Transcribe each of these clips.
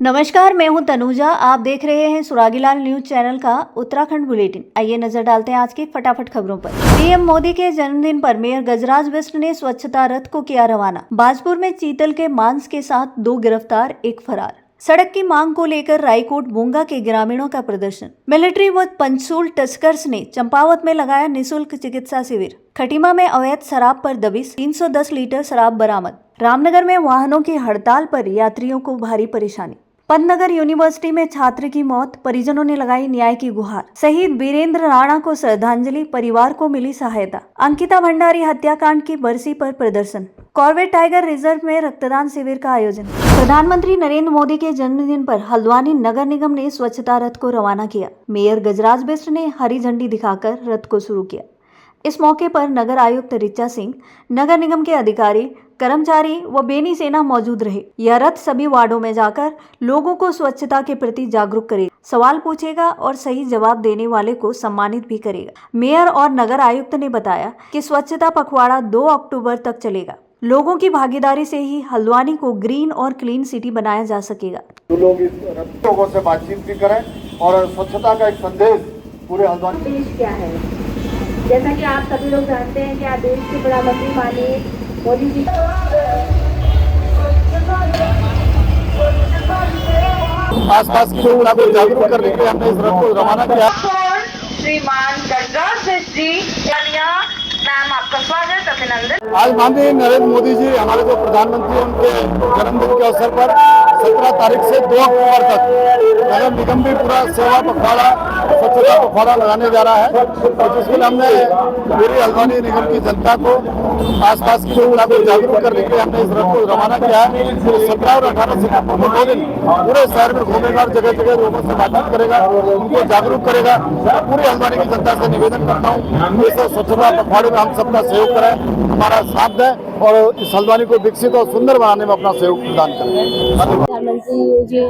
नमस्कार, मैं हूं तनुजा। आप देख रहे हैं सुरागीलाल न्यूज चैनल का उत्तराखंड बुलेटिन। आइए नजर डालते हैं आज की फटाफट खबरों पर। पीएम मोदी के जन्मदिन पर मेयर गजराज बिष्ट ने स्वच्छता रथ को किया रवाना। बाजपुर में चीतल के मांस के साथ 2 गिरफ्तार, 1 फरार। सड़क की मांग को लेकर रायकोट बोंगा के ग्रामीणों का प्रदर्शन। मिलिट्री व पंचसूल तस्कर्स ने चंपावत में लगाया निःशुल्क चिकित्सा शिविर। खटीमा में अवैध शराब पर दबिश, 310 लीटर शराब बरामद। रामनगर में वाहनों की हड़ताल पर यात्रियों को भारी परेशानी। पंतनगर यूनिवर्सिटी में छात्र की मौत, परिजनों ने लगाई न्याय की गुहार। शहीद वीरेंद्र राणा को श्रद्धांजलि, परिवार को मिली सहायता। अंकिता भंडारी हत्याकांड की बरसी पर प्रदर्शन। कॉर्बेट टाइगर रिजर्व में रक्तदान शिविर का आयोजन। प्रधानमंत्री नरेंद्र मोदी के जन्मदिन पर हल्द्वानी नगर निगम ने स्वच्छता रथ को रवाना किया। मेयर गजराज बिष्ट ने हरी झंडी दिखाकर रथ को शुरू किया। इस मौके पर नगर आयुक्त ऋचा सिंह, नगर निगम के अधिकारी, कर्मचारी व बेनी सेना मौजूद रहे। यह रथ सभी वार्डों में जाकर लोगों को स्वच्छता के प्रति जागरूक करेगा, सवाल पूछेगा और सही जवाब देने वाले को सम्मानित भी करेगा। मेयर और नगर आयुक्त ने बताया कि स्वच्छता पखवाड़ा 2 अक्टूबर तक चलेगा। लोगों की भागीदारी से ही हल्द्वानी को ग्रीन और क्लीन सिटी बनाया जा सकेगा। लोग इस लोगों से बातचीत भी करें और स्वच्छता का एक संदेश पूरे हल्द्वानी। देश क्या है, जैसा कि आप सभी लोग जानते हैं कि आज देश के प्रधानमंत्री माननीय मोदी जी आसपास के लोगों को जागरूक करने के लिए हमने इस रथ को रवाना किया। श्रीमान गजराज बिष्ट जी, मैम आपका स्वागत, अभिनंदन। आज माननीय नरेंद्र मोदी जी हमारे जो प्रधानमंत्री हैं, उनके जन्मदिन के अवसर पर 17 तारीख से 2 अक्टूबर तक नगर निगम भी पूरा सेवा पखवाड़ा, स्वच्छता पखवाड़ा लगाने जा रहा है। और जिसके लिए हमने पूरी हल्द्वानी निगम की जनता को, आसपास के लोगों को जागरूक करने के लिए हमने इस रथ को रवाना किया है। 17 और 18 सितंबर को 2 दिन पूरे शहर में घूमेगा और जगह जगह लोगों से बातचीत करेगा, उनको जागरूक करेगा। पूरी हल्द्वानी की जनता से निवेदन करता हूँ इस स्वच्छता पखवाड़े में हम सबका सहयोग करें, हमारा साथ दें और इस हल्द्वानी को विकसित और सुंदर बनाने में अपना सहयोग प्रदान करें। प्रधानमंत्री जी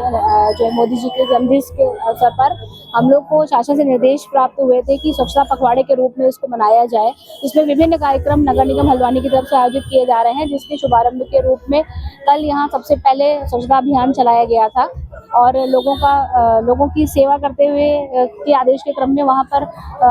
जो मोदी जी के जन्मदिन के अवसर पर हम लोग को शासन से निर्देश प्राप्त हुए थे कि स्वच्छता पखवाड़े के रूप में इसको मनाया जाए। इसमें विभिन्न कार्यक्रम नगर निगम हल्द्वानी की तरफ से आयोजित किए जा रहे हैं, जिसके शुभारंभ के रूप में कल यहाँ सबसे पहले स्वच्छता अभियान चलाया गया था और लोगों की सेवा करते हुए के आदेश के क्रम में वहाँ पर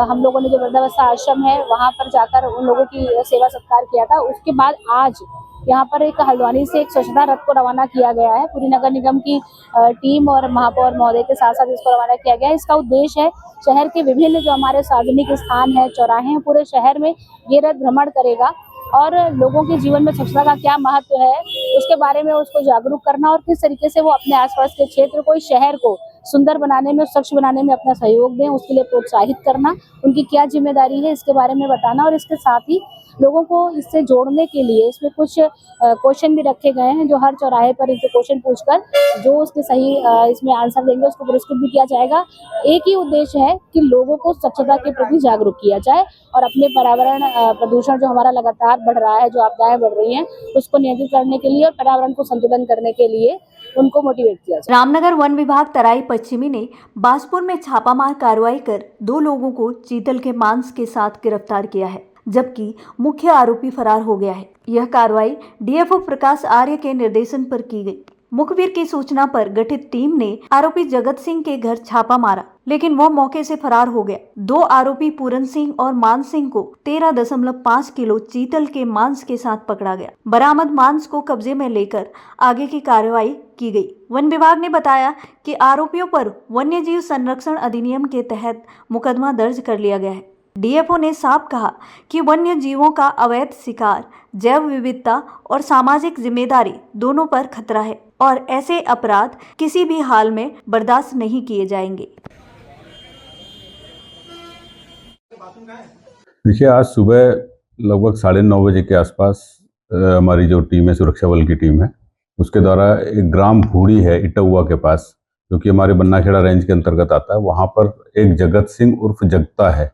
हम लोगों ने जो वृद्धावस्था आश्रम है वहाँ पर जाकर उन लोगों की सेवा सत्कार किया था। उसके बाद आज यहाँ पर एक हल्द्वानी से एक स्वच्छता रथ को रवाना किया गया है। पूरी नगर निगम की टीम और महापौर महोदय के साथ साथ इसको रवाना किया गया है। इसका उद्देश्य है शहर के विभिन्न जो हमारे सार्वजनिक स्थान है, चौराहे हैं, पूरे शहर में ये रथ भ्रमण करेगा और लोगों के जीवन में स्वच्छता का क्या महत्व है उसके बारे में उसको जागरूक करना और किस तरीके से वो अपने आसपास के क्षेत्र को, इस शहर को सुंदर बनाने में, स्वच्छ बनाने में अपना सहयोग दें, उसके लिए प्रोत्साहित करना, उनकी क्या जिम्मेदारी है इसके बारे में बताना और इसके साथ ही लोगों को इससे जोड़ने के लिए इसमें कुछ क्वेश्चन भी रखे गए हैं जो हर चौराहे पर इनसे क्वेश्चन पूछकर जो उसके सही इसमें आंसर देंगे उसको पुरस्कृत भी किया जाएगा। एक ही उद्देश्य है कि लोगों को स्वच्छता के प्रति जागरूक किया जाए और अपने पर्यावरण प्रदूषण जो हमारा लगातार बढ़ रहा है, जो आपदाएं बढ़ रही हैं, उसको नियंत्रित करने के लिए और पर्यावरण को संतुलन करने के लिए उनको मोटिवेट किया जाए। रामनगर वन विभाग तराई पश्चिमी ने बाजपुर में छापामार कार्रवाई कर 2 लोगों को चीतल के मांस के साथ गिरफ्तार किया है, जबकि मुख्य आरोपी फरार हो गया है। यह कार्रवाई डीएफओ प्रकाश आर्य के निर्देशन पर की गई। मुखबिर की सूचना पर गठित टीम ने आरोपी जगत सिंह के घर छापा मारा, लेकिन वो मौके से फरार हो गया। 2 आरोपी पूरन सिंह और मान सिंह को 13.5 किलो चीतल के मांस के साथ पकड़ा गया। बरामद मांस को कब्जे में लेकर आगे की कार्रवाई की गई। वन विभाग ने बताया कि आरोपियों पर वन्य जीव संरक्षण अधिनियम के तहत मुकदमा दर्ज कर लिया गया है। डीएफओ ने साफ कहा कि वन्य जीवों का अवैध शिकार जैव विविधता और सामाजिक जिम्मेदारी दोनों पर खतरा है और ऐसे अपराध किसी भी हाल में बर्दाश्त नहीं किए जाएंगे। देखिए, आज सुबह लगभग 9:30 बजे के आसपास हमारी जो टीम है, सुरक्षा बल की टीम है, उसके द्वारा एक ग्राम भूड़ी है इटौआ के पास, जो कि हमारे बन्नाखेड़ा रेंज के अंतर्गत आता है। वहाँ पर एक जगत सिंह उर्फ जगता है,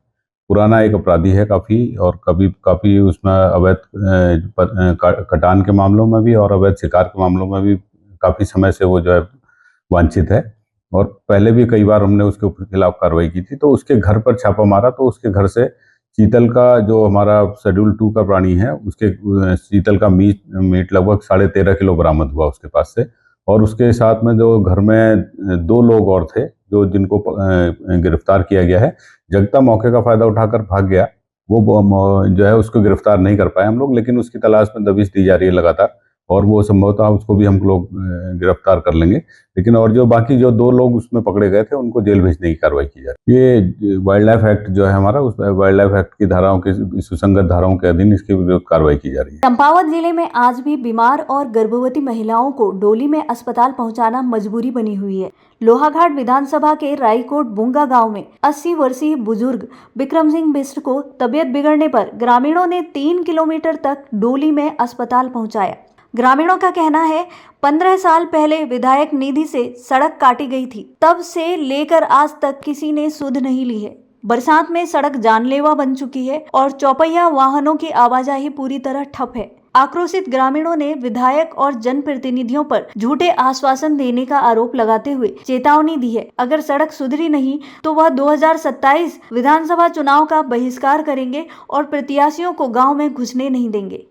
पुराना एक अपराधी है काफ़ी, और काफ़ी उसमें अवैध कटान के मामलों में भी और अवैध शिकार के मामलों में भी काफ़ी समय से वो जो है वांछित है और पहले भी कई बार हमने उसके खिलाफ कार्रवाई की थी। तो उसके घर पर छापा मारा तो उसके घर से चीतल का, जो हमारा शेड्यूल 2 का प्राणी है, उसके चीतल का मीट लगभग 13.5 किलो बरामद हुआ उसके पास से। और उसके साथ में जो घर में 2 लोग और थे जिनको गिरफ्तार किया गया है। जगता मौके का फायदा उठाकर भाग गया, वो जो है उसको गिरफ्तार नहीं कर पाए हम लोग, लेकिन उसकी तलाश में दबिश दी जा रही है लगातार, और वो संभवतः उसको भी हम लोग गिरफ्तार कर लेंगे। लेकिन और जो बाकी 2 लोग उसमें पकड़े गए थे उनको जेल भेजने की कार्रवाई की जा रही है। ये वाइल्ड लाइफ एक्ट जो है हमारा, उस वाइल्ड लाइफ एक्ट की धाराओं के सुसंगत धाराओं के अधीन इसके विरुद्ध कार्रवाई की जा रही है। चंपावत जिले में आज भी बीमार और गर्भवती महिलाओं को डोली में अस्पताल पहुंचाना मजबूरी बनी हुई है। लोहाघाट विधानसभा के रायकोट बुंगा गांव में 80 वर्षीय बुजुर्ग विक्रम सिंह बिष्ट को तबियत बिगड़ने पर ग्रामीणों ने 3 किलोमीटर तक डोली में अस्पताल पहुंचाया। ग्रामीणों का कहना है 15 साल पहले विधायक निधि से सड़क काटी गई थी, तब से लेकर आज तक किसी ने सुध नहीं ली है। बरसात में सड़क जानलेवा बन चुकी है और चौपहिया वाहनों की आवाजाही पूरी तरह ठप है। आक्रोशित ग्रामीणों ने विधायक और जनप्रतिनिधियों पर झूठे आश्वासन देने का आरोप लगाते हुए चेतावनी दी है, अगर सड़क सुधरी नहीं तो वह 2027 विधानसभा चुनाव का बहिष्कार करेंगे और प्रत्याशियों को गांव में घुसने नहीं देंगे।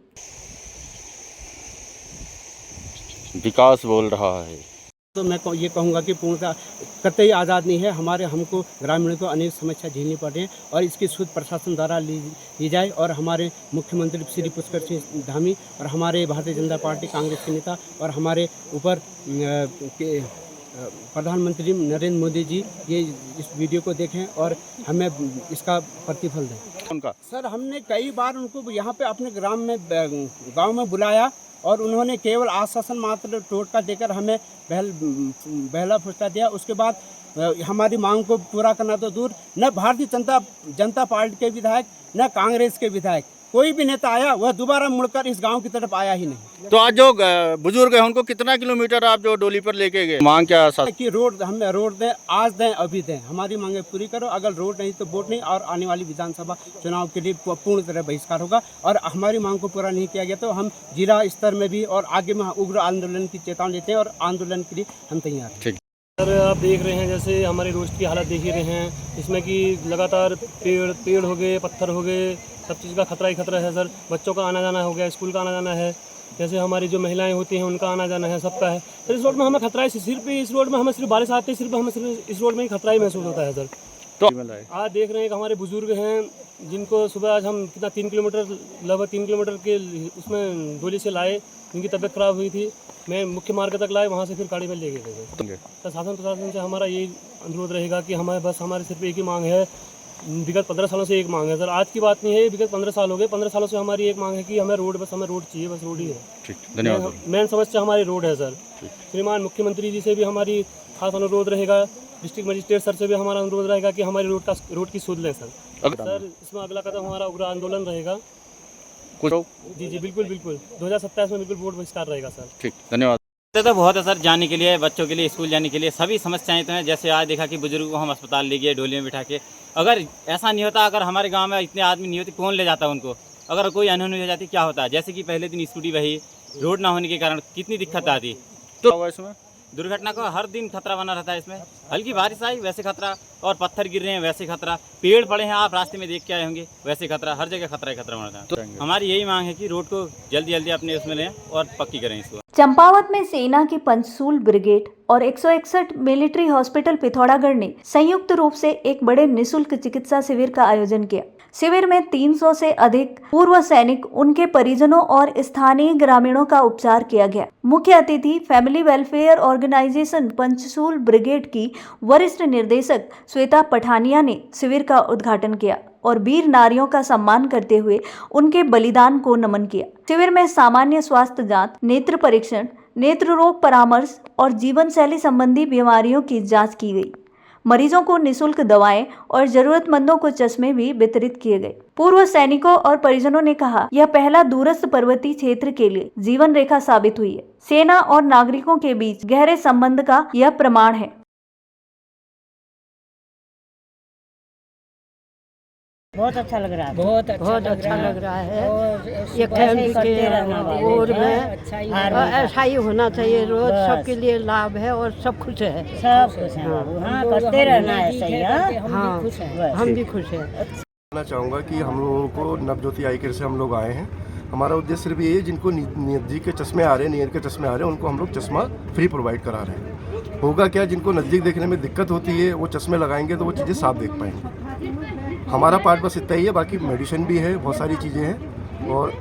विकास बोल रहा है तो मैं ये कहूँगा कि पूर्णतः कतई आज़ाद नहीं है। हमको ग्रामीणों को अनेक समस्या झेलनी पड़ रही हैं और इसकी सुध प्रशासन द्वारा ली जाए, और हमारे मुख्यमंत्री श्री पुष्कर सिंह धामी और हमारे भारतीय जनता पार्टी कांग्रेस के नेता और हमारे ऊपर प्रधानमंत्री नरेंद्र मोदी जी ये इस वीडियो को देखें और हमें इसका प्रतिफल दें। उनका सर, हमने कई बार उनको यहाँ पे अपने गांव में बुलाया और उन्होंने केवल आश्वासन मात्र टोटका देकर हमें बहला फुसला दिया। उसके बाद हमारी मांग को पूरा करना तो दूर, न भारतीय जनता पार्टी के विधायक न कांग्रेस के विधायक कोई भी नेता आया, वह दोबारा मुड़कर इस गांव की तरफ आया ही नहीं। तो आज जो बुजुर्ग है उनको कितना किलोमीटर आप जो डोली पर लेके गए? मांग क्या कि हमें रोड दें, आज दें, अभी दें, हमारी मांगे पूरी करो। अगर रोड नहीं तो वोट नहीं, और आने वाली विधानसभा चुनाव के लिए पूर्ण तरह बहिष्कार होगा। और हमारी मांग को पूरा नहीं किया गया तो हम जिला स्तर में भी और आगे में उग्र आंदोलन की चेतावनी देते हैं और आंदोलन के लिए हम तैयार हैं। सर, आप देख रहे हैं जैसे हमारे रोड की हालत देख ही रहे हैं, इसमें कि लगातार पेड़ हो गए, पत्थर हो गए, सब चीज़ का खतरा ही खतरा है सर। बच्चों का आना जाना हो गया, स्कूल का आना जाना है, जैसे हमारी जो महिलाएं होती हैं उनका आना जाना है, सबका है सर। इस रोड में हमें खतरा है, सिर्फ इस रोड में हमें सिर्फ बारिश आती है, सिर्फ इस रोड में ही खतरा ही महसूस होता है सर। तो आज देख रहे हैं कि हमारे बुजुर्ग हैं जिनको सुबह आज हम कितना 3 किलोमीटर लगभग 3 किलोमीटर के उसमें डोली से लाए, जिनकी तबीयत खराब हुई थी, मैं मुख्य मार्ग तक लाए, वहाँ से फिर गाड़ी में ले गए थे। तो शासन प्रशासन से हमारा यही अनुरोध रहेगा कि हमारे सिर्फ एक ही मांग है, विगत 15 सालों से एक मांग है सर, आज की बात नहीं है, विगत 15 साल हो गए। 15 सालों से हमारी एक मांग है कि हमें रोड चाहिए, बस रोड ही है। ठीक, धन्यवाद। मेन समस्या हमारी रोड है सर। श्रीमान मुख्यमंत्री जी से भी हमारी खास अनुरोध रहेगा, डिस्ट्रिक्ट मजिस्ट्रेट सर से भी हमारा अनुरोध रहेगा कि हमारी रोड की सुध लें सर। सर, इसमें अगला कदम हमारा उग्र आंदोलन रहेगा। जी बिल्कुल 2027 में बिल्कुल वोट बहिष्कार रहेगा सर। ठीक, धन्यवाद। तो बहुत है सर, जाने के लिए, बच्चों के लिए स्कूल जाने के लिए सभी समस्याएं तो हैं। जैसे आज देखा कि बुजुर्ग को हम अस्पताल ले गए डोली में बिठा के, अगर ऐसा नहीं होता, अगर हमारे गांव में इतने आदमी नहीं होते, कौन ले जाता उनको? अगर कोई अनहोनी हो जाती क्या होता? जैसे कि पहले दिन स्कूटी बही, रोड ना होने के कारण कितनी दिक्कत आती। तो इसमें दुर्घटना को हर दिन खतरा बना रहता है। इसमें हल्की बारिश आई वैसे खतरा, और पत्थर गिर रहे हैं वैसे खतरा, पेड़ पड़े हैं आप रास्ते में देख के आए होंगे वैसे खतरा, हर जगह खतरा बना रहता है। तो हमारी यही मांग है कि रोड को जल्दी अपने उसमें लें और पक्की करें इसको। चंपावत में सेना की पंचसूल ब्रिगेड और 161 मिलिट्री हॉस्पिटल पिथौरागढ़ ने संयुक्त रूप से एक बड़े निशुल्क चिकित्सा शिविर का आयोजन किया। शिविर में 300 से अधिक पूर्व सैनिक, उनके परिजनों और स्थानीय ग्रामीणों का उपचार किया गया। मुख्य अतिथि फैमिली वेलफेयर ऑर्गेनाइजेशन पंचसूल ब्रिगेड की वरिष्ठ निर्देशक श्वेता पठानिया ने शिविर का उद्घाटन किया और वीर नारियों का सम्मान करते हुए उनके बलिदान को नमन किया। शिविर में सामान्य स्वास्थ्य जांच, नेत्र परीक्षण, नेत्र रोग परामर्श और जीवन शैली संबंधी बीमारियों की जांच की गई। मरीजों को निशुल्क दवाएं और जरूरतमंदों को चश्मे भी वितरित किए गए। पूर्व सैनिकों और परिजनों ने कहा, यह पहला दूरस्थ पर्वतीय क्षेत्र के लिए जीवन रेखा साबित हुई है। सेना और नागरिकों के बीच गहरे संबंध का यह प्रमाण है। बहुत अच्छा लग रहा है, बहुत अच्छा लग रहा है। और ये फैमिली के और में ऐसा ही होना चाहिए रोज, सबके लिए लाभ है और सब खुश है। सब खुश हैं। हाँ, करते रहना है, सही है। हाँ, हम भी खुश हैं। कहना चाहूँगा कि हम लोगों को नवज्योति आई केयर से हम लोग आए हैं हमारा उद्देश्य सिर्फ ये है जिनको नज़दीक के चश्मे आ रहे हैं, नियर के चश्मे आ रहे हैं, उनको हम लोग चश्मा फ्री प्रोवाइड करा रहे हैं। होगा क्या, जिनको नज़दीक देखने में दिक्कत होती है वो चश्मे लगाएंगे तो वो चीज़ें साफ देख पाएंगे। हमारा पार्ट बस इतना ही है, बाकी मेडिसिन भी है, बहुत सारी चीज़ें हैं और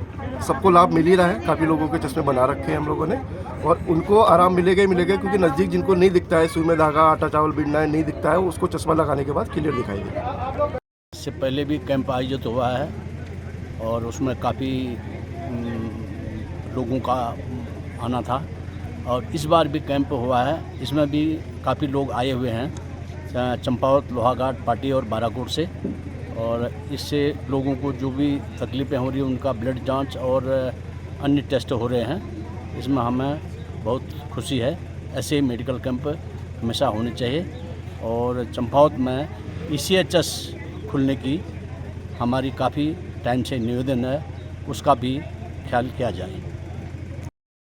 सबको लाभ मिल ही रहा है। काफ़ी लोगों के चश्मे बना रखे हैं हम लोगों ने और उनको आराम मिलेगा ही मिलेगा, क्योंकि नज़दीक जिनको नहीं दिखता है, सुई में धागा, आटा चावल बिनना है, नहीं दिखता है, उसको चश्मा लगाने के बाद क्लियर दिखाई देगा। इससे पहले भी कैंप आयोजित हुआ है और उसमें काफ़ी लोगों का आना था और इस बार भी कैंप हुआ है। इसमें भी काफ़ी लोग आए हुए हैं चंपावत, लोहाघाट, पाटी और बाराकोट से, और इससे लोगों को जो भी तकलीफ़ें हो रही हैं उनका ब्लड जांच और अन्य टेस्ट हो रहे हैं। इसमें हमें बहुत खुशी है। ऐसे मेडिकल कैंप हमेशा होने चाहिए और चंपावत में ECHS खुलने की हमारी काफ़ी टाइम से निवेदन है, उसका भी ख्याल किया जाए।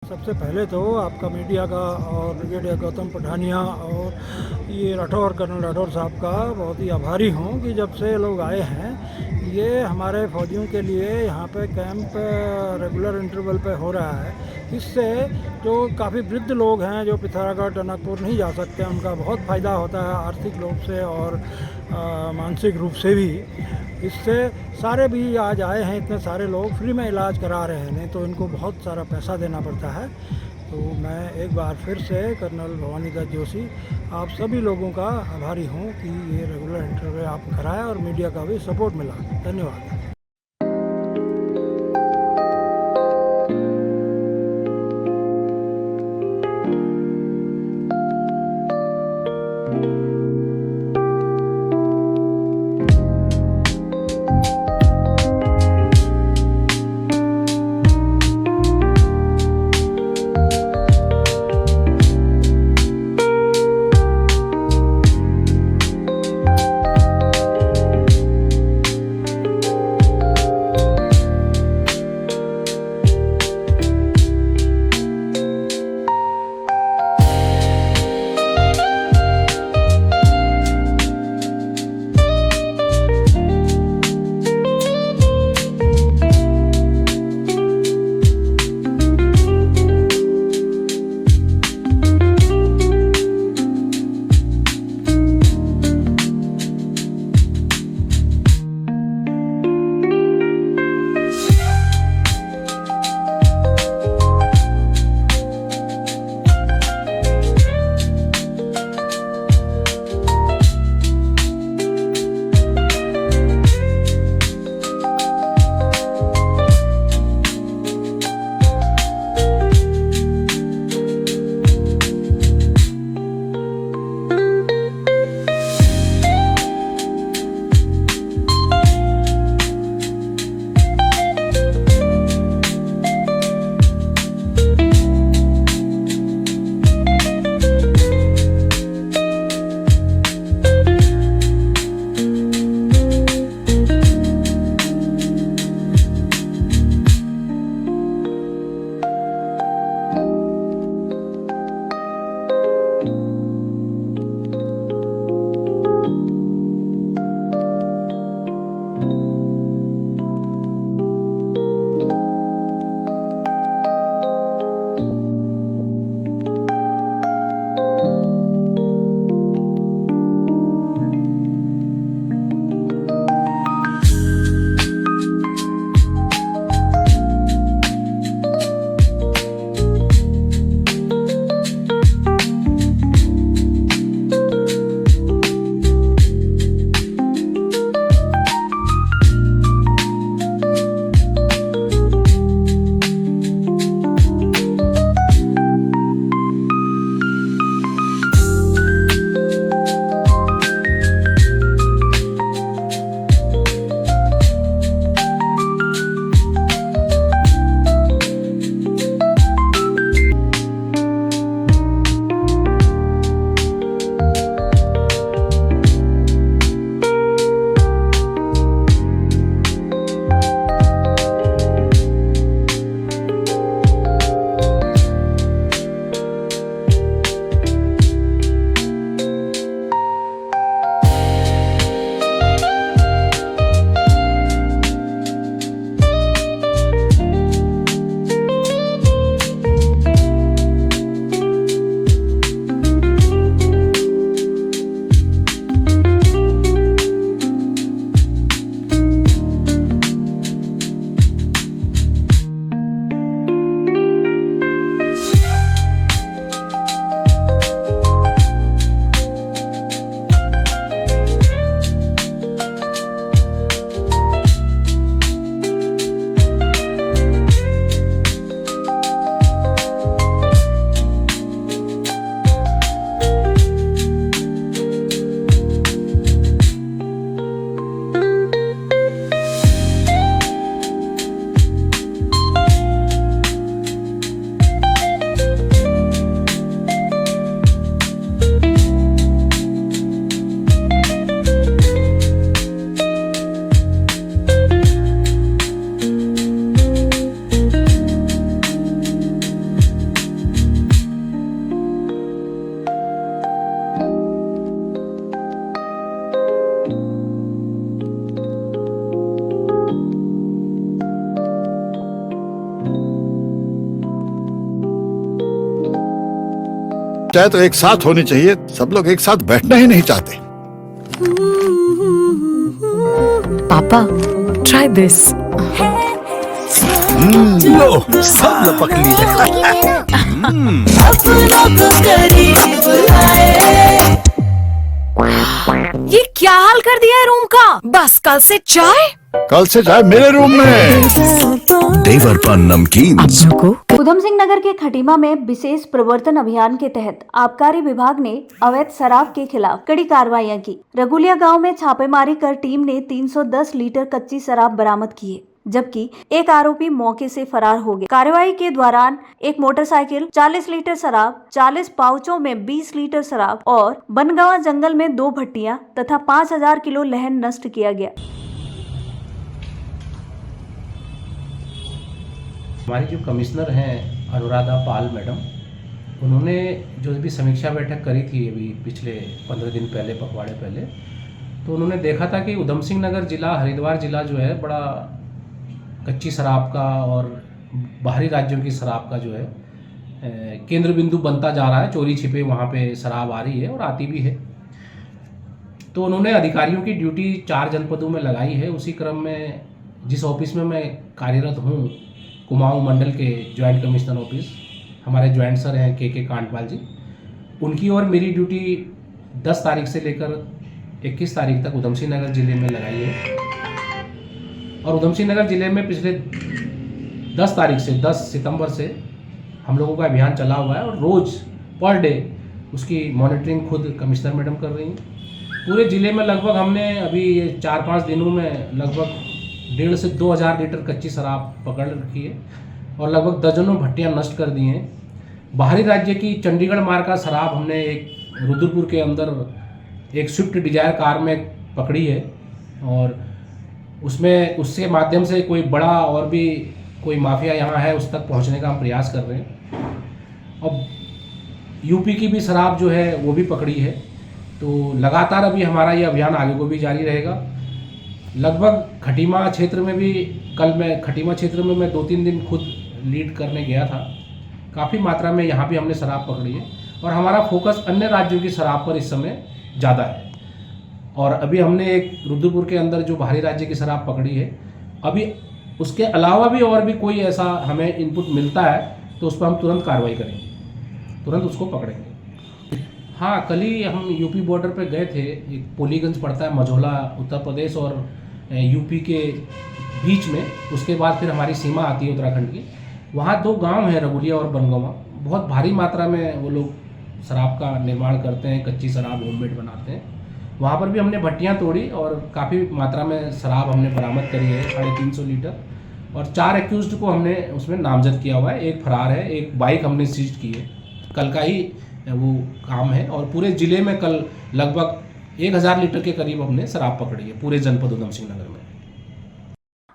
सबसे पहले तो आपका मीडिया का और ब्रिगेडियर गौतम पठानिया और ये राठौर, कर्नल राठौर साहब का बहुत ही आभारी हूँ कि जब से लोग आए हैं, ये हमारे फौजियों के लिए यहाँ पे कैंप रेगुलर इंटरवल पे हो रहा है। इससे जो काफ़ी वृद्ध लोग हैं जो पिथौरागढ़, टनकपुर नहीं जा सकते, उनका बहुत फ़ायदा होता है आर्थिक रूप से और मानसिक रूप से भी। इससे सारे भी आज आए हैं, इतने सारे लोग फ्री में इलाज करा रहे हैं, नहीं तो इनको बहुत सारा पैसा देना पड़ता है। तो मैं एक बार फिर से कर्नल भवानी दत्त जोशी आप सभी लोगों का आभारी हूँ कि ये रेगुलर इंटरव्यू आप कराया और मीडिया का भी सपोर्ट मिला। धन्यवाद। चाहे तो एक साथ होनी चाहिए, सब लोग एक साथ बैठना ही नहीं चाहते। पापा, try this. लो सब लपक लिए। ये क्या हाल कर दिया है रूम का? बस कल से चाय कल से चाय मेरे रूम में। देवर पान नमकीन उधम सिंह नगर के खटीमा में विशेष प्रवर्तन अभियान के तहत आबकारी विभाग ने अवैध शराब के खिलाफ कड़ी कार्रवाइयां की। रगुलिया गांव में छापेमारी कर टीम ने 310 लीटर कच्ची शराब बरामद की है, जबकि एक आरोपी मौके से फरार हो गया। कार्रवाई के दौरान एक मोटरसाइकिल, 40 लीटर शराब, 40 पाउचों में 20 लीटर शराब और बनगांव जंगल में 2 भट्टियां तथा 5000 किलो लहन नष्ट किया गया। हमारी जो कमिश्नर हैं अनुराधा पाल मैडम, उन्होंने जो भी समीक्षा बैठक करी थी अभी पिछले 15 दिन पहले, पखवाड़े पहले, तो उन्होंने देखा था कि उधम सिंह नगर जिला, हरिद्वार जिला जो है बड़ा कच्ची शराब का और बाहरी राज्यों की शराब का जो है केंद्र बिंदु बनता जा रहा है। चोरी छिपे वहाँ पे शराब आ रही है और आती भी है। तो उन्होंने अधिकारियों की ड्यूटी 4 जनपदों में लगाई है। उसी क्रम में जिस ऑफिस में मैं कार्यरत हूँ, कुमाऊं मंडल के ज्वाइंट कमिश्नर ऑफिस, हमारे ज्वाइंट सर हैं के कांटपाल जी, उनकी और मेरी ड्यूटी 10 तारीख से लेकर 21 तारीख तक उधम सिंह नगर जिले में लगाई है। और उधम सिंह नगर जिले में पिछले 10 तारीख से 10 सितंबर से हम लोगों का अभियान चला हुआ है और रोज़ पर डे उसकी मॉनिटरिंग खुद कमिश्नर मैडम कर रही हैं। पूरे ज़िले में लगभग हमने अभी ये 4-5 दिनों में लगभग 1,500 से 2,000 लीटर कच्ची शराब पकड़ रखी है और लगभग दर्जनों भट्टियां नष्ट कर दी हैं। बाहरी राज्य की चंडीगढ़ मार्ग का शराब हमने एक रुद्रपुर के अंदर एक स्विफ्ट डिजायर कार में पकड़ी है और उसमें उसके माध्यम से कोई बड़ा और भी कोई माफिया यहाँ है उस तक पहुँचने का हम प्रयास कर रहे हैं। और यूपी की भी शराब जो है वो भी पकड़ी है। तो लगातार अभी हमारा ये अभियान आगे को भी जारी रहेगा। लगभग खटीमा क्षेत्र में भी मैं 2-3 दिन खुद लीड करने गया था। काफ़ी मात्रा में यहाँ भी हमने शराब पकड़ी है और हमारा फोकस अन्य राज्यों की शराब पर इस समय ज़्यादा है। और अभी हमने एक रुद्रपुर के अंदर जो बाहरी राज्य की शराब पकड़ी है, अभी उसके अलावा भी और भी कोई ऐसा हमें इनपुट मिलता है तो उस पर हम तुरंत कार्रवाई करेंगे, तुरंत उसको पकड़ेंगे। हाँ, कल ही हम यूपी बॉर्डर पे गए थे। एक पोलीगंज पड़ता है मझौला, उत्तर प्रदेश और यूपी के बीच में। उसके बाद फिर हमारी सीमा आती है उत्तराखंड की। वहाँ 2 गांव हैं, रगुलिया और बनगांव। बहुत भारी मात्रा में वो लोग शराब का निर्माण करते हैं, कच्ची शराब होममेड बनाते हैं। वहाँ पर भी हमने भट्टियाँ तोड़ी और काफ़ी मात्रा में शराब हमने बरामद करी है, 350 लीटर। और 4 एक्यूज्ड को हमने उसमें नामजद किया हुआ है। एक फरार है, एक बाइक हमने सीज की है। कल का ही वो काम है। और पूरे ज़िले में कल लगभग 1000 लीटर के करीब हमने शराब पकड़ी है पूरे जनपद उधम सिंह नगर में।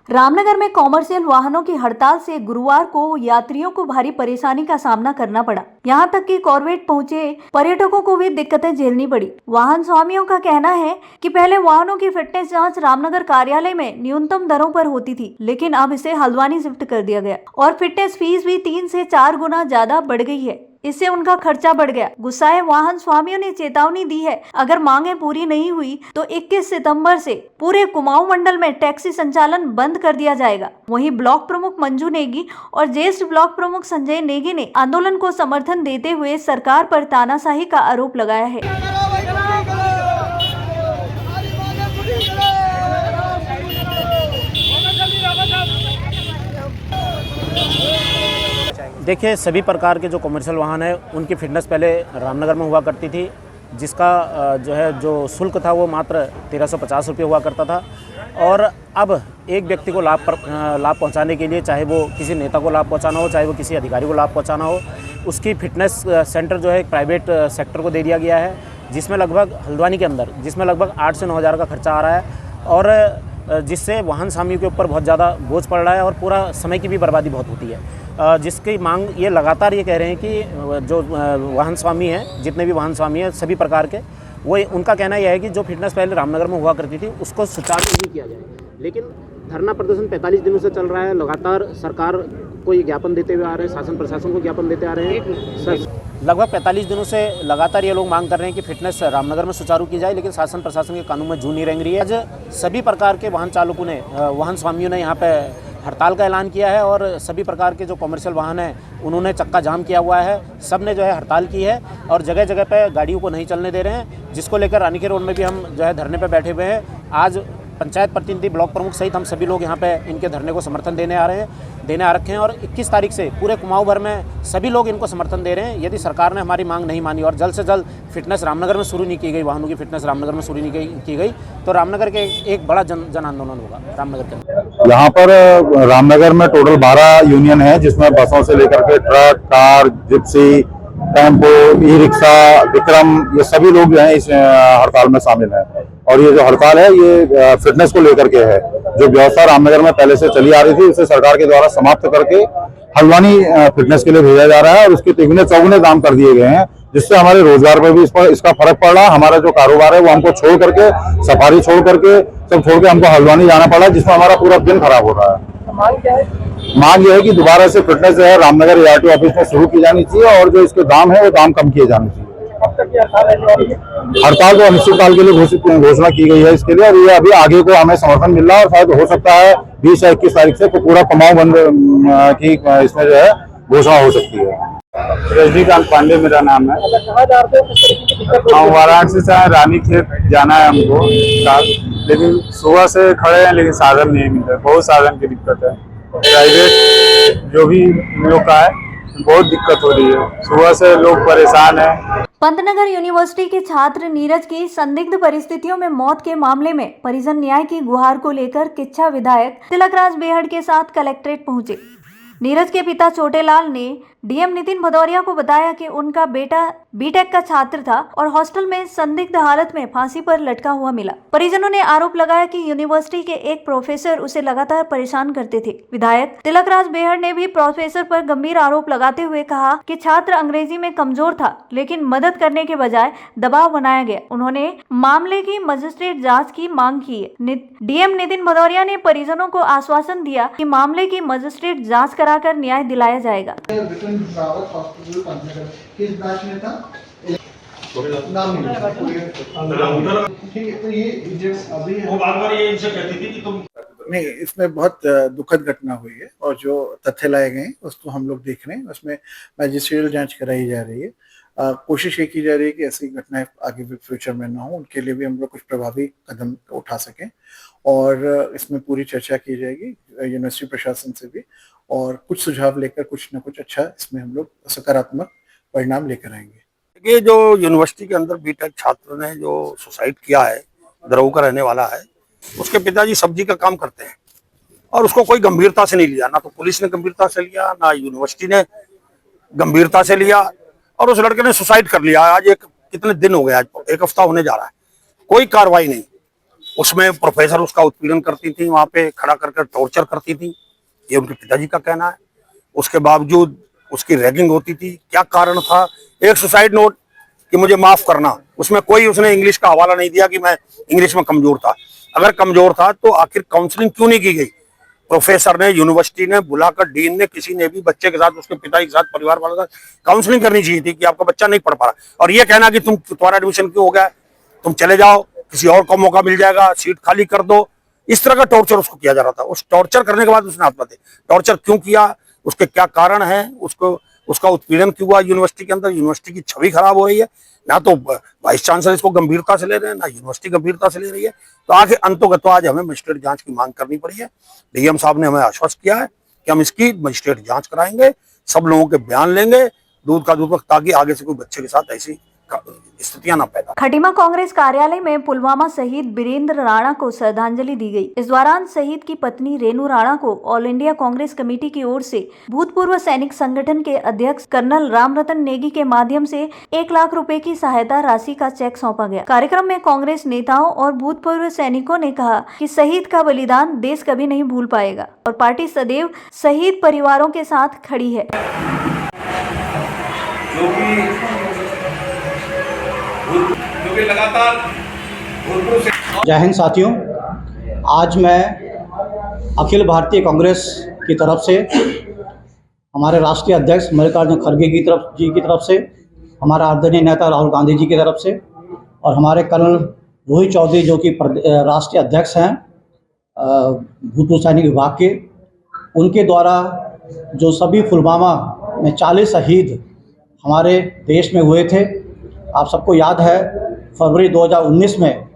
रामनगर में कॉमर्शियल वाहनों की हड़ताल से गुरुवार को यात्रियों को भारी परेशानी का सामना करना पड़ा। यहां तक कि कॉर्वेट पहुंचे पर्यटकों को भी दिक्कतें झेलनी पड़ी। वाहन स्वामियों का कहना है कि पहले वाहनों की फिटनेस जांच रामनगर कार्यालय में न्यूनतम दरों पर होती थी, लेकिन अब इसे हल्द्वानी शिफ्ट कर दिया गया और फिटनेस फीस भी 3 से 4 गुना ज्यादा बढ़ गई है। इससे उनका खर्चा बढ़ गया। गुस्साए वाहन स्वामियों ने चेतावनी दी है, अगर मांगे पूरी नहीं हुई तो 21 सितंबर से पूरे कुमाऊं मंडल में टैक्सी संचालन बंद कर दिया जाएगा। वहीं ब्लॉक प्रमुख मंजू नेगी और ज्येष्ठ ब्लॉक प्रमुख संजय नेगी ने आंदोलन को समर्थन देते हुए सरकार पर तानाशाही का आरोप लगाया है। देखिए, सभी प्रकार के जो कमर्शियल वाहन है उनकी फिटनेस पहले रामनगर में हुआ करती थी, जिसका जो शुल्क था वो मात्र 1350 रुपये हुआ करता था। और अब एक व्यक्ति को लाभ पहुंचाने के लिए, चाहे वो किसी नेता को लाभ पहुंचाना हो, चाहे वो किसी अधिकारी को लाभ पहुंचाना हो, उसकी फिटनेस सेंटर जो है एक प्राइवेट सेक्टर को दे दिया गया है, जिसमें लगभग हल्द्वानी के अंदर 8 से 9 हज़ार का खर्चा आ रहा है और जिससे वाहन स्वामियों के ऊपर बहुत ज़्यादा बोझ पड़ रहा है और पूरा समय की भी बर्बादी बहुत होती है। जिसकी मांग ये लगातार ये कह रहे हैं कि जो वाहन स्वामी हैं, जितने भी वाहन स्वामी हैं सभी प्रकार के, वो उनका कहना यह है कि जो फिटनेस पहले रामनगर में हुआ करती थी उसको सुचारू नहीं किया जाए। लेकिन धरना प्रदर्शन 45 दिनों से चल रहा है। लगातार सरकार को ये ज्ञापन देते हुए आ रहे हैं, शासन प्रशासन को ज्ञापन देते आ रहे हैं। लगभग 45 दिनों से लगातार ये लोग मांग कर रहे हैं कि फिटनेस रामनगर में सुचारू की जाए, लेकिन शासन प्रशासन के कानून में जू नहीं रेंग रही है। आज सभी प्रकार के वाहन चालकों ने, वाहन स्वामियों ने यहाँ पे हड़ताल का ऐलान किया है और सभी प्रकार के जो कमर्शियल वाहन हैं उन्होंने चक्का जाम किया हुआ है। सब ने जो है हड़ताल की है और जगह जगह पे गाड़ियों को नहीं चलने दे रहे हैं, जिसको लेकर रानीखेत रोड में भी हम जो है धरने पे बैठे हुए हैं। आज पंचायत प्रतिनिधि, ब्लॉक प्रमुख सहित हम सभी लोग यहाँ पे इनके धरने को समर्थन देने आ रखे हैं और 21 तारीख से पूरे कुमाऊं भर में सभी लोग इनको समर्थन दे रहे हैं। यदि सरकार ने हमारी मांग नहीं मानी और जल्द से जल्द फिटनेस रामनगर में शुरू नहीं की गई, वाहनों की फिटनेस रामनगर में शुरू नहीं की गई, तो रामनगर के एक बड़ा जन आंदोलन होगा रामनगर के अंदर। यहाँ पर रामनगर में टोटल 12 यूनियन है, जिसमें बसों से लेकर के truck, car, Gypsy, tempo, e rickshaw, Vikram, ये सभी लोग जो हैं इस हड़ताल में शामिल हैं। और ये जो हड़ताल है ये फिटनेस को लेकर के है। जो व्यवस्था रामनगर में पहले से चली आ रही थी उसे सरकार के द्वारा समाप्त करके हल्द्वानी फिटनेस के लिए भेजा जा रहा है और उसके तिगुने चौगुने दाम कर दिए गए हैं, जिससे हमारे रोजगार पर भी इसका फर्क पड़ रहा है। हमारा जो कारोबार है वो हमको छोड़ करके, सफारी छोड़ करके, सब छोड़ के हमको हल्द्वानी जाना पड़ा, जिसमें हमारा पूरा दिन खराब हो रहा है। मांग यह है कि दोबारा से फिटनेस जो है रामनगर ARTO ऑफिस में शुरू की जानी चाहिए और जो इसके दाम है वो दाम कम किए जाने चाहिए। हड़ताल तो अनिश्चितकाल के लिए घोषणा की गई है इसके लिए, और ये अभी आगे को हमें समर्थन मिल रहा है और शायद हो सकता है 20 या 21 तारीख से पूरा कुमाऊं बंद की इसमें जो है घोषणा हो सकती है। रजनीकांत पांडे मेरा नाम है। वाराणसी से रानीखेत जाना है हमको, लेकिन सुबह से खड़े हैं लेकिन साधन नहीं मिल रहा, बहुत साधन की दिक्कत है। प्राइवेट जो भी लोग का है बहुत दिक्कत हो रही है, सुबह से लोग परेशान हैं। पंतनगर यूनिवर्सिटी के छात्र नीरज की संदिग्ध परिस्थितियों में मौत के मामले में परिजन न्याय की गुहार को लेकर किच्छा विधायक तिलकराज बेहड़ के साथ कलेक्ट्रेट पहुंचे। नीरज के पिता छोटेलाल ने डीएम नितिन भदौरिया को बताया कि उनका बेटा बीटेक का छात्र था और हॉस्टल में संदिग्ध हालत में फांसी पर लटका हुआ मिला। परिजनों ने आरोप लगाया कि यूनिवर्सिटी के एक प्रोफेसर उसे लगातार परेशान करते थे। विधायक तिलकराज बेहड़ ने भी प्रोफेसर पर गंभीर आरोप लगाते हुए कहा कि छात्र अंग्रेजी में कमजोर था, लेकिन मदद करने के बजाय दबाव बनाया गया। उन्होंने मामले की मजिस्ट्रेट जाँच की मांग की है। डीएम नितिन भदौरिया ने परिजनों को आश्वासन दिया कि मामले की मजिस्ट्रेट जाँच कराकर न्याय दिलाया जाएगा। हॉस्पिटल पंतनगर किस ब्रांच में था नाम ठीक है। तो ये एजेंट्स अभी वो बार-बार ये इनसे कहती थी कि तुम नहीं, इसमें बहुत दुखद घटना हुई है और जो तथ्य लाए गए हैं उसको हम लोग देख रहे हैं। उसमें मैजिस्ट्रियल जांच कराई जा रही है। कोशिश ये की जा रही है कि ऐसी घटनाएं आगे भी फ्यूचर में ना हो, उनके लिए भी हम लोग कुछ प्रभावी कदम उठा सकें और इसमें पूरी चर्चा की जाएगी यूनिवर्सिटी प्रशासन से भी, और कुछ सुझाव लेकर कुछ ना कुछ अच्छा इसमें हम लोग सकारात्मक परिणाम लेकर आएंगे। ये जो यूनिवर्सिटी के अंदर बीटेक छात्र ने जो सुसाइड किया है, दरऊ का रहने वाला है, उसके पिताजी सब्जी का काम करते हैं और उसको कोई गंभीरता से नहीं लिया, ना तो पुलिस ने गंभीरता से लिया, ना यूनिवर्सिटी ने गंभीरता से लिया और उस लड़के ने सुसाइड कर लिया। आज कितने दिन हो गए, आज 1 हफ्ता होने जा रहा है, कोई कार्रवाई नहीं। उसमें प्रोफेसर उसका उत्पीड़न करती थी, वहां पे खड़ा करके टॉर्चर करती थी, ये उनके पिताजी का कहना है। उसके बावजूद उसकी रैगिंग होती थी। क्या कारण था? एक सुसाइड नोट कि मुझे माफ करना, उसमें कोई उसने इंग्लिश का हवाला नहीं दिया कि मैं इंग्लिश में कमजोर था। अगर कमजोर था तो आखिर काउंसलिंग क्यों नहीं की गई? प्रोफेसर ने, यूनिवर्सिटी ने बुलाकर, डीन ने, किसी ने भी बच्चे के साथ, उसके पिता के साथ, परिवार वालों के साथ काउंसलिंग करनी चाहिए थी कि आपका बच्चा नहीं पढ़ पा रहा। और ये कहना कि तुम्हारा एडमिशन क्यों हो गया, तुम चले जाओ, किसी और को मौका मिल जाएगा, सीट खाली कर दो, इस तरह का टॉर्चर उसको किया जा रहा था। उस टॉर्चर करने के बाद उसने आत्महत्या। टॉर्चर क्यों किया, उसके क्या कारण है, उसका उत्पीड़न क्यों हुआ यूनिवर्सिटी के अंदर? यूनिवर्सिटी की छवि खराब हो रही है। ना तो वाइस चांसलर इसको गंभीरता से ले रहे हैं, ना यूनिवर्सिटी गंभीरता से ले रही है। तो आगे अंतोगत आज हमें मजिस्ट्रेट जांच की मांग करनी पड़ी है। डीएम साहब ने हमें आश्वस्त किया है कि हम इसकी मजिस्ट्रेट जांच कराएंगे, सब लोगों के बयान लेंगे, दूध का दूध, ताकि आगे से कोई बच्चे के साथ ऐसी स्थितियां ना पैदा। खटीमा कांग्रेस कार्यालय में पुलवामा शहीद बीरेंद्र राणा को श्रद्धांजलि दी गई। इस दौरान शहीद की पत्नी रेणु राणा को ऑल इंडिया कांग्रेस कमेटी की ओर से भूतपूर्व सैनिक संगठन के अध्यक्ष कर्नल रामरतन नेगी के माध्यम से 1 लाख रुपए की सहायता राशि का चेक सौंपा गया। कार्यक्रम में कांग्रेस नेताओं और भूतपूर्व सैनिकों ने कहा कि शहीद का बलिदान देश कभी नहीं भूल पाएगा और पार्टी सदैव शहीद परिवारों के साथ खड़ी है। जय हिंद साथियों, आज मैं अखिल भारतीय कांग्रेस की तरफ से, हमारे राष्ट्रीय अध्यक्ष मल्लिकार्जुन खड़गे की तरफ से, हमारा आदरणीय नेता राहुल गांधी जी की तरफ से और हमारे कर्नल रोहित चौधरी जो कि राष्ट्रीय अध्यक्ष हैं भूतपूर्व सैनिक विभाग के, उनके द्वारा जो सभी पुलवामा में 40 शहीद हमारे देश में हुए थे। आप सबको याद है फरवरी 2019 में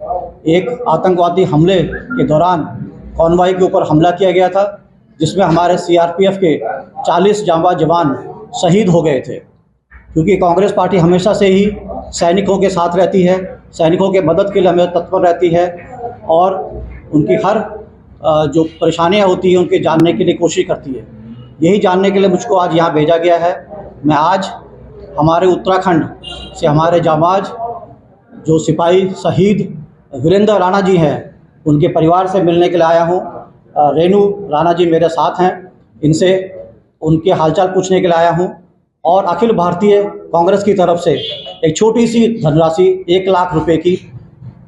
एक आतंकवादी हमले के दौरान कॉन्वॉय के ऊपर हमला किया गया था, जिसमें हमारे सीआरपीएफ के 40 जांबाज जवान शहीद हो गए थे। क्योंकि कांग्रेस पार्टी हमेशा से ही सैनिकों के साथ रहती है, सैनिकों के मदद के लिए हमें तत्पर रहती है और उनकी हर जो परेशानियां होती हैं उनके जानने के लिए कोशिश करती है। यही जानने के लिए मुझको आज यहाँ भेजा गया है। मैं आज हमारे उत्तराखंड से हमारे जांबाज जो सिपाही शहीद वीरेंद्र राणा जी हैं उनके परिवार से मिलने के लिए आया हूँ। रेणु राणा जी मेरे साथ हैं, इनसे उनके हालचाल पूछने के लिए आया हूँ और अखिल भारतीय कांग्रेस की तरफ से एक छोटी सी धनराशि 1 लाख रुपए की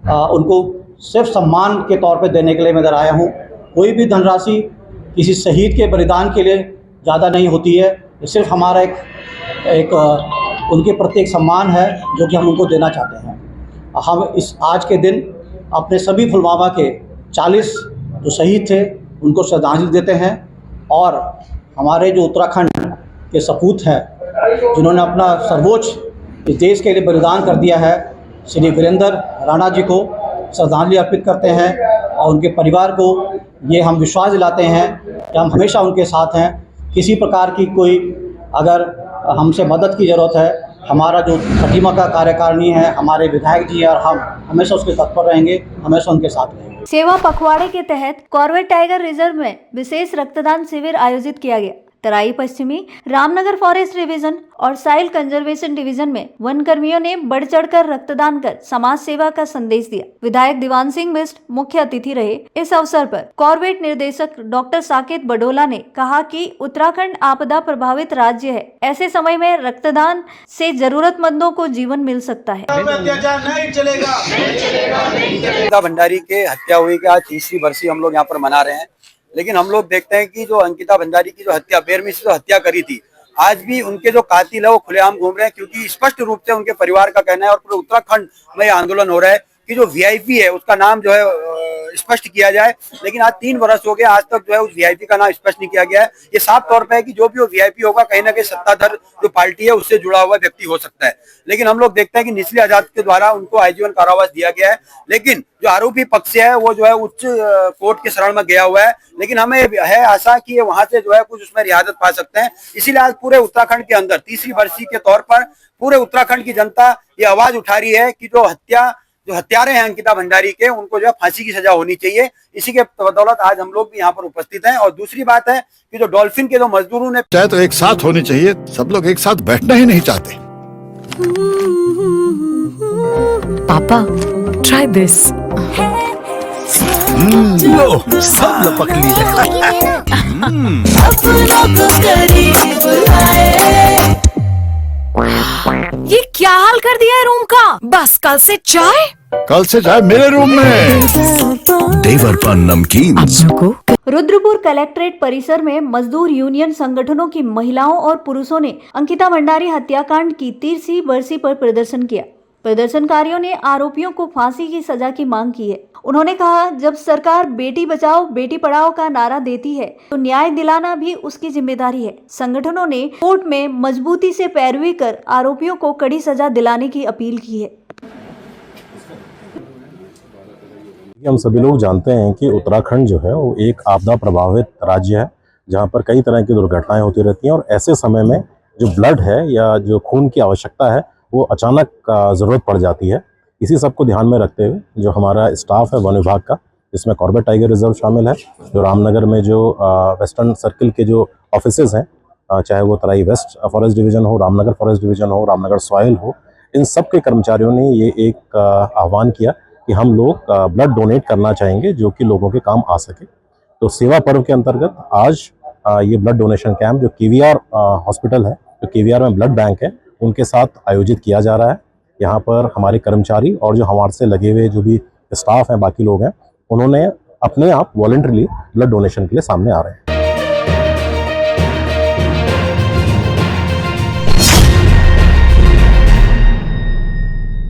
उनको सिर्फ सम्मान के तौर पे देने के लिए मैं इधर आया हूँ। कोई भी धनराशि किसी शहीद के बलिदान के लिए ज़्यादा नहीं होती है, ये सिर्फ हमारा एक उनके प्रति एक सम्मान है जो कि हम उनको देना चाहते हैं। हम इस आज के दिन अपने सभी पुलवामा के 40 जो शहीद थे उनको श्रद्धांजलि देते हैं और हमारे जो उत्तराखंड के सपूत हैं जिन्होंने अपना सर्वोच्च इस देश के लिए बलिदान कर दिया है, श्री वीरेंद्र राणा जी को श्रद्धांजलि अर्पित करते हैं और उनके परिवार को ये हम विश्वास दिलाते हैं कि हम हमेशा उनके साथ हैं। किसी प्रकार की कोई अगर हमसे मदद की ज़रूरत है, हमारा जो खटीमा का कार्यकारिणी है, हमारे विधायक जी और हम हमेशा उसके तत्पर रहेंगे, हमेशा उनके साथ रहेंगे। सेवा पखवाड़े के तहत कॉर्बेट टाइगर रिजर्व में विशेष रक्तदान शिविर आयोजित किया गया। तराई पश्चिमी, रामनगर फॉरेस्ट डिवीजन और साइल कंजर्वेशन डिवीजन में वन कर्मियों ने बढ़ चढ़कर रक्तदान कर समाज सेवा का संदेश दिया। विधायक दीवान सिंह बिष्ट मुख्य अतिथि रहे। इस अवसर पर कॉर्बेट निर्देशक डॉक्टर साकेत बडोला ने कहा कि उत्तराखंड आपदा प्रभावित राज्य है, ऐसे समय में रक्तदान से जरूरतमंदों को जीवन मिल सकता है। नहीं चलेगा। भंडारी के हत्या हुई के आज 30वीं बरसी हम लोग यहाँ पर मना रहे हैं, लेकिन हम लोग देखते हैं कि जो अंकिता भंडारी की जो हत्या बेरमी से जो हत्या करी थी, आज भी उनके जो कातिल है वो खुलेआम घूम रहे हैं। क्योंकि स्पष्ट रूप से उनके परिवार का कहना है और पूरे उत्तराखंड में यह आंदोलन हो रहा है कि जो वीआईपी है उसका नाम जो है स्पष्ट किया जाए। लेकिन आज 3 वर्ष हो गए, आज तक जो है उस वीआईपी का नाम स्पष्ट नहीं किया गया है। ये साफ तौर पे है कि जो भी वो वीआईपी होगा कहीं ना कहीं सत्ताधार जो पार्टी है उससे जुड़ा हुआ व्यक्ति हो सकता है। लेकिन हम लोग देखते हैं कि निचली अदालत के द्वारा उनको आजीवन कारावास दिया गया है, लेकिन जो आरोपी पक्ष है वो जो है उच्च कोर्ट के शरण में गया हुआ है। लेकिन हमें है आशा कि ये वहां से जो है कुछ उसमें रियायत पा सकते हैं। इसीलिए आज पूरे उत्तराखंड के अंदर 30वीं बरसी के तौर पर पूरे उत्तराखंड की जनता ये आवाज उठा रही है कि जो हत्यारे हैं अंकिता भंडारी के, उनको जो है फांसी की सजा होनी चाहिए। इसी के बदौलत आज हम लोग भी यहाँ पर उपस्थित हैं। और दूसरी बात है कि जो डॉल्फिन के जो मजदूरों ने चाहे तो एक साथ होनी चाहिए, सब लोग एक साथ बैठना ही नहीं चाहते। पापा ट्राई दिस। लो सब लपक लिए। ये क्या हाल कर दिया है रूम का? बस कल से चाय मेरे रूम में। देवर पर नमकीन। रुद्रपुर कलेक्ट्रेट परिसर में मजदूर यूनियन संगठनों की महिलाओं और पुरुषों ने अंकिता भंडारी हत्याकांड की 30वीं बरसी पर प्रदर्शन किया। प्रदर्शनकारियों ने आरोपियों को फांसी की सजा की मांग की है। उन्होंने कहा, जब सरकार बेटी बचाओ बेटी पढ़ाओ का नारा देती है तो न्याय दिलाना भी उसकी जिम्मेदारी है। संगठनों ने कोर्ट में मजबूती से पैरवी कर आरोपियों को कड़ी सजा दिलाने की अपील की है। हम सभी लोग जानते हैं कि उत्तराखंड जो है वो एक आपदा प्रभावित राज्य है, जहाँ पर कई तरह की दुर्घटनाएं होती रहती हैं और ऐसे समय में जो ब्लड है या जो खून की आवश्यकता है वो अचानक ज़रूरत पड़ जाती है। इसी सब को ध्यान में रखते हुए जो हमारा स्टाफ है वन विभाग का, जिसमें कॉर्बेट टाइगर रिजर्व शामिल है, जो रामनगर में जो वेस्टर्न सर्किल के जो ऑफिसेज हैं, चाहे वो तराई वेस्ट फॉरेस्ट डिवीज़न हो, रामनगर फॉरेस्ट डिवीज़न हो, रामनगर सॉइल हो, इन सब के कर्मचारियों ने ये एक आह्वान किया कि हम लोग ब्लड डोनेट करना चाहेंगे जो कि लोगों के काम आ सके। तो सेवा पर्व के अंतर्गत आज ये ब्लड डोनेशन कैंप जो केवीआर हॉस्पिटल है, जो केवीआर में ब्लड बैंक है, उनके साथ आयोजित किया जा रहा है। यहाँ पर हमारे कर्मचारी और जो हमारे से लगे हुए जो भी स्टाफ हैं, बाकी लोग हैं, उन्होंने अपने आप वॉलंटरीली ब्लड डोनेशन के लिए सामने आ रहे हैं।